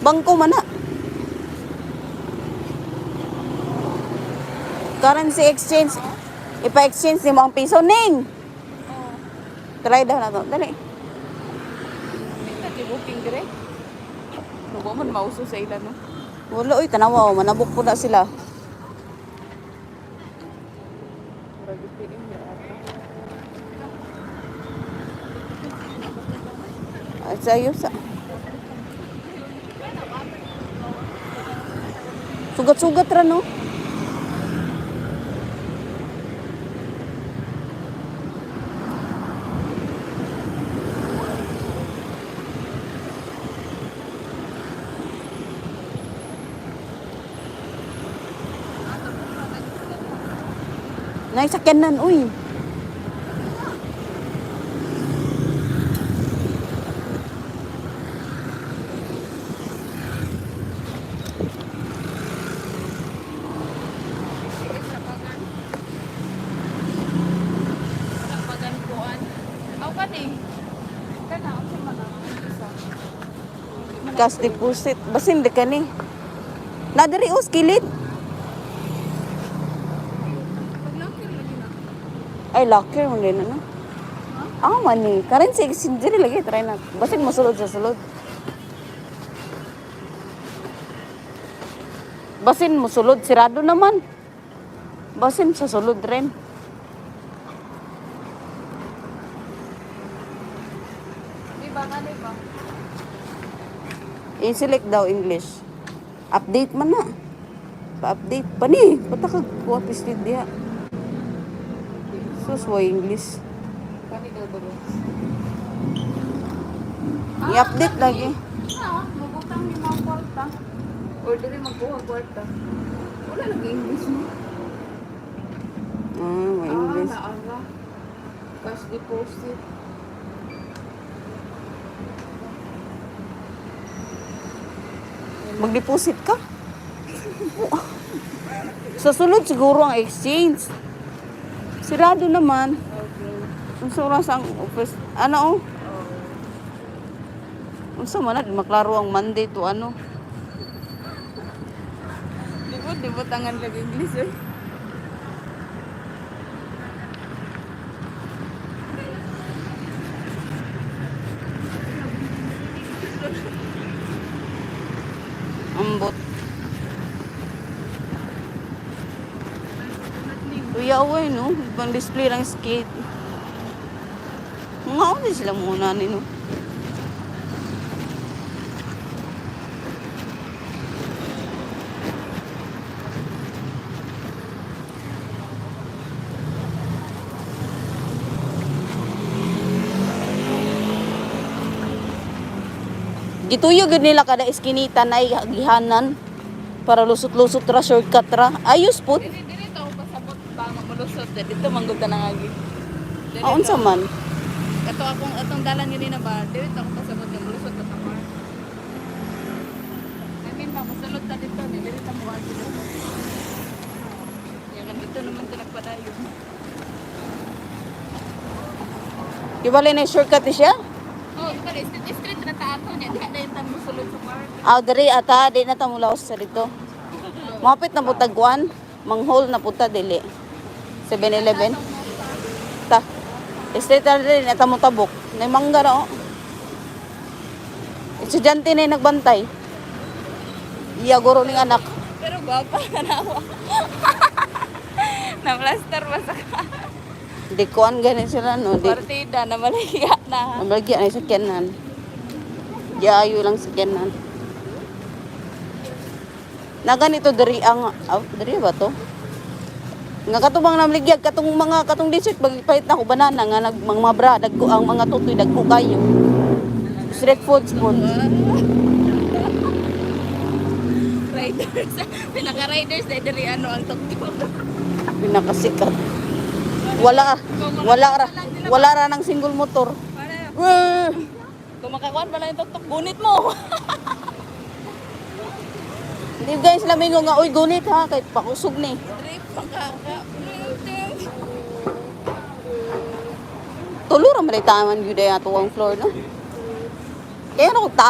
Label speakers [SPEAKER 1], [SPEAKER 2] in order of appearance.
[SPEAKER 1] Bangko man na. Currency exchange. Ipa-exchange ni mo ang piso. Ning! Try daw na to. Dali.
[SPEAKER 2] Minta di booking dire. Nubo man mauso sa ilan no.
[SPEAKER 1] Wala, uy, tanawa. Manabok po na sila. Ay, sayo sa... Sugat-sugat ra, no? Naisakyan nan, uy. Cash deposit. Basin di ka ni. Nadari o, skilid. Ay, locker mo rin, ano? Ah, mani. Currency exchange diri lagi. Try na. Basin masulod sa sulod. Basin masulod. Sirado naman. Basin sa sulod rin.
[SPEAKER 2] Di ba?
[SPEAKER 1] I-select daw English. Update man na. Pa-update. Pani, pata ka kuha pislid diha. Sus, wa English.
[SPEAKER 2] Kani daw dulo.
[SPEAKER 1] I-update lagi.
[SPEAKER 2] Mabutang ni mga kwarta. Or dili magkuha kwarta. Wala lagi English mo.
[SPEAKER 1] Ah, wa English.
[SPEAKER 2] Naara. Cash deposit.
[SPEAKER 1] Mag-deposit ka? Sa sulod siguro ang exchange. Sirado naman.
[SPEAKER 2] Okay.
[SPEAKER 1] Unsa oras ang office? Ano? Unsa man na maklaro ang Monday to ano?
[SPEAKER 2] Di ba tangan lagi English eh?
[SPEAKER 1] Ambot. Kuya away no, ibang display lang skate. Nga ako sila muna ni no. Gituyo gud nila kada iskinita na gihanan para lusot-lusot ra shortcut ra. Ayos put.
[SPEAKER 2] Dili to pasabot ba malusot dito manggod na lagi.
[SPEAKER 1] Ah, unsa man?
[SPEAKER 2] Kato atong dalan gini na ba? Dili to ako pasabot ng malusot ta car. I mean ba masulod ta dito ni dili ta mo agi. Yan dito naman ta nagpadayon.
[SPEAKER 1] Gibali na shortcut siya?
[SPEAKER 2] Oh, pala street na ta ato niya. Di na yung tan musulod sa car.
[SPEAKER 1] Ah, diri ata di na ta mulaos sa dito. Mapit na putagwan, manghole na puta dili. 7-Eleven. Ta. Straight na rin na mo tabok. Nay mangga na oh. Estudyante na yung nagbantay. Iya guro ning anak.
[SPEAKER 2] Pero guwapa ka na ako. Na-plaster ba sa ka?
[SPEAKER 1] Di ko an ganin sila no. Di.
[SPEAKER 2] Partida na maliga na.
[SPEAKER 1] Mabalagyan ay sakyanan. Di ayo lang sakyanan. Na ganito diri ang diri ba to? Nga katubang namligyag katong dessert bagpalit na ko banana nga mga bra dagko ang mga tutoy dagko kayo. Street foods food.
[SPEAKER 2] Riders. Pinaka-riders na diri ano ang tuktok.
[SPEAKER 1] Pinakasikat. Wala ra ng single motor.
[SPEAKER 2] Para kung makakuan pala yung tuktok, gunit mo.
[SPEAKER 1] Hindi guys, lamingo nga, uy, gunit ha, kahit pakusog ni.
[SPEAKER 2] Trip, pakaka.
[SPEAKER 1] Tuluro malitaman yun ay ato ang floor, no? Kaya ako